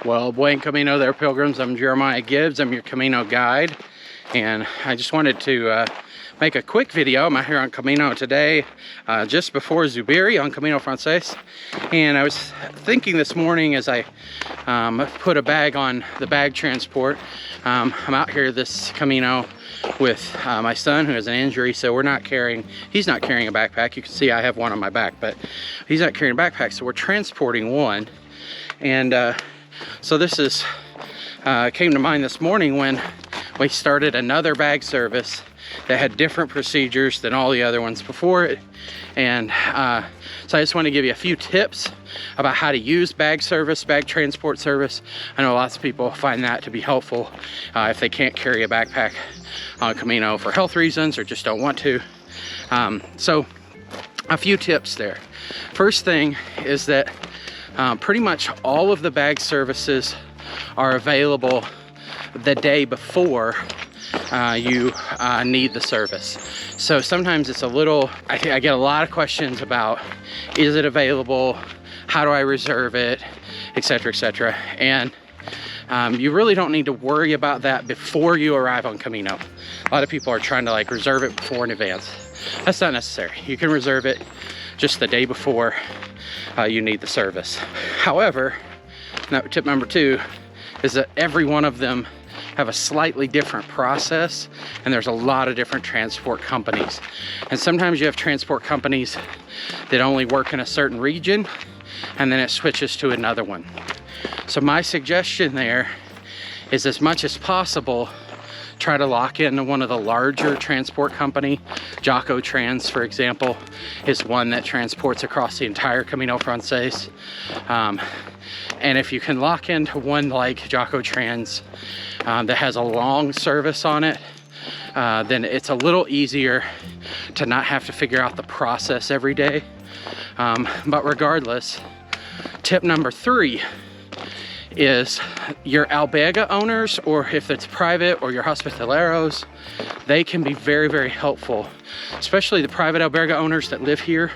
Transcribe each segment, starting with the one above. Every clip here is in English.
Well, buen camino there, pilgrims. I'm Jeremiah Gibbs. I'm your Camino guide, and I just wanted to make a quick video. I'm out here on Camino today, just before Zubiri on Camino Frances, and I was thinking this morning as I put a bag on the bag transport. I'm out here this Camino with my son, who has an injury, so he's not carrying a backpack. You can see I have one on my back, but he's not carrying a backpack, so we're transporting one. And so this is came to mind this morning when we started another bag service that had different procedures than all the other ones before it. And so I just want to give you a few tips about how to use bag transport service. I know lots of people find that to be helpful if they can't carry a backpack on Camino for health reasons or just don't want to. So a few tips there. First thing is that pretty much all of the bag services are available the day before you need the service. So sometimes it's a little, I get a lot of questions about, is it available? How do I reserve it? Etc., etc. And you really don't need to worry about that before you arrive on Camino. A lot of people are trying to reserve it before in advance. That's not necessary. You can reserve it just the day before you need the service. However, tip number 2 is that every one of them have a slightly different process, and there's a lot of different transport companies. And sometimes you have transport companies that only work in a certain region, and then it switches to another one. So my suggestion there is, as much as possible, try to lock into one of the larger transport company. Jocko Trans, for example, is one that transports across the entire Camino Frances. And if you can lock into one like Jocko Trans that has a long service on it, then it's a little easier to not have to figure out the process every day. But regardless, tip number 3 is your alberga owners, or if it's private, or your hospitaleros, they can be very, very helpful, especially the private alberga owners that live here.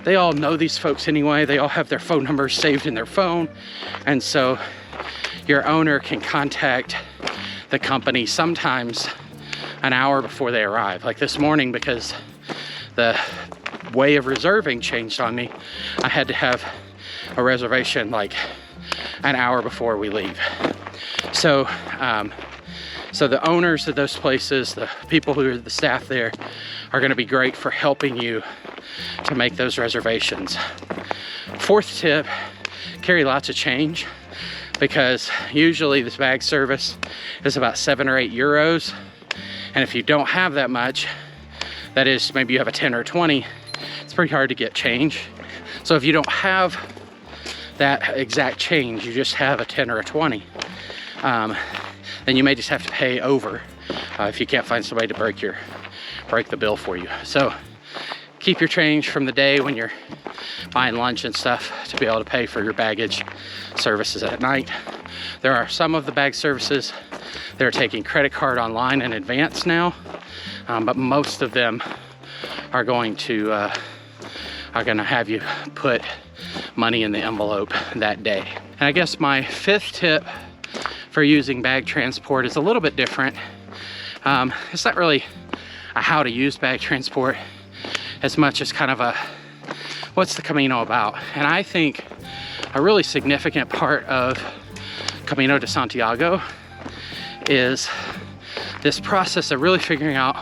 They all know these folks anyway. They all have their phone numbers saved in their phone, and so your owner can contact the company sometimes an hour before they arrive. Like this morning, because the way of reserving changed on me, I had to have a reservation like an hour before we leave. So so the owners of those places, the people who are the staff there, are going to be great for helping you to make those reservations. 4th tip, carry lots of change, because usually this bag service is about 7 or 8 euros, and if you don't have that much, that is, maybe you have a 10 or 20, it's pretty hard to get change. So if you don't have that exact change, you just have a 10 or a 20, then you may just have to pay over if you can't find somebody to break the bill for you. So keep your change from the day when you're buying lunch and stuff to be able to pay for your baggage services at night. There are some of the bag services that are taking credit card online in advance now, but most of them are going to have you put money in the envelope that day. And I guess my 5th tip for using bag transport is a little bit different. It's not really a how to use bag transport as much as kind of a what's the Camino about. And I think a really significant part of Camino de Santiago is this process of really figuring out,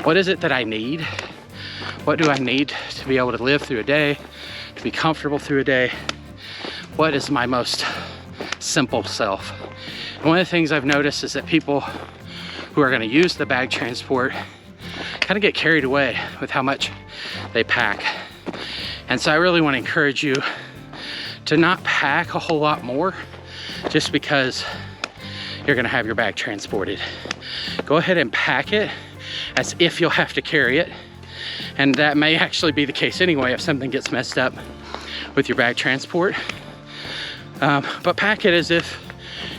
what is it that I need? What do I need to be able to live through a day, to be comfortable through a day? What is my most simple self? And one of the things I've noticed is that people who are going to use the bag transport kind of get carried away with how much they pack. And so I really want to encourage you to not pack a whole lot more just because you're going to have your bag transported. Go ahead and pack it as if you'll have to carry it. And that may actually be the case anyway if something gets messed up with your bag transport. But pack it as if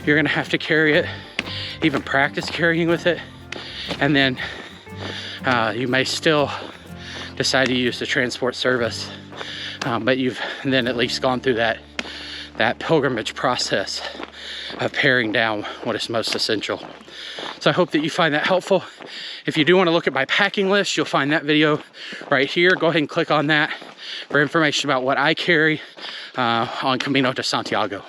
you're going to have to carry it, even practice carrying with it. And then you may still decide to use the transport service, but you've then at least gone through that that pilgrimage process of paring down what is most essential. So I hope that you find that helpful. If you do want to look at my packing list, you'll find that video right here. Go ahead and click on that for information about what I carry on Camino de Santiago.